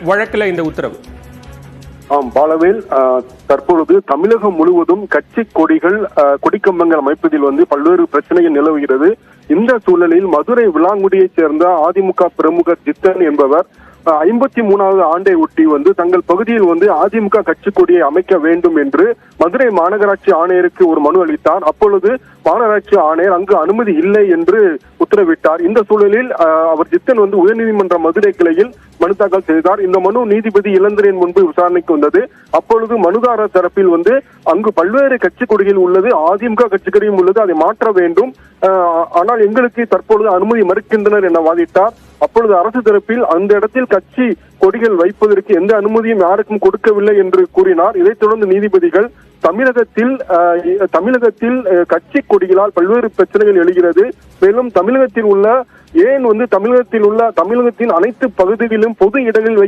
வழக்குல இந்த உத்தரவு? பாலவேல், தற்பொழுது தமிழகம் முழுவதும் கட்சி கொடிகள் கொடிக்கம்பங்கள் அமைப்பதில் பல்வேறு பிரச்சனைகள் நிலவுகிறது. இந்த சூழலில் மதுரை விளாங்குடியைச் சேர்ந்த அதிமுக பிரமுகர் ஜித்தன் என்பவர் 53வது ஆண்டை ஒட்டி தங்கள் பகுதியில் அதிமுக கட்சி கொடியை அமைக்க வேண்டும் என்று மதுரை மாநகராட்சி ஆணையருக்கு ஒரு மனு அளித்தார். அப்பொழுது மாநகராட்சி ஆணையர் அங்கு அனுமதி இல்லை என்று உத்தரவிட்டார். இந்த சூழலில் அவர் ஜித்தன் உயர்நீதிமன்ற மதுரை கிளையில் மனு தாக்கல் செய்தார். இந்த மனு நீதிபதி இளந்திரன் முன்பு விசாரணைக்கு வந்தது. அப்பொழுது மனுதாரர் தரப்பில் அங்கு பல்வேறு கட்சி கொடிகள் உள்ளது, அதிமுக கட்சி கொடியும் உள்ளது, அதை மாற்ற வேண்டும், ஆனால் எங்களுக்கு தற்பொழுது அனுமதி மறுக்கின்றனர் என வாதிட்டார். அப்பொழுது அரசு தரப்பில் அந்த இடத்தில் கட்சி கொடிகள் வைப்பதற்கு எந்த அனுமதியும் யாருக்கும் கொடுக்கவில்லை என்று கூறினார். இதைத் தொடர்ந்து நீதிபதிகள் தமிழகத்தில் கட்சி கொடிகளால் பல்வேறு பிரச்சனைகள் எழுகிறது, மேலும் தமிழகத்தில் உள்ள தமிழகத்தின் அனைத்து பகுதிகளிலும் பொது இடங்களில்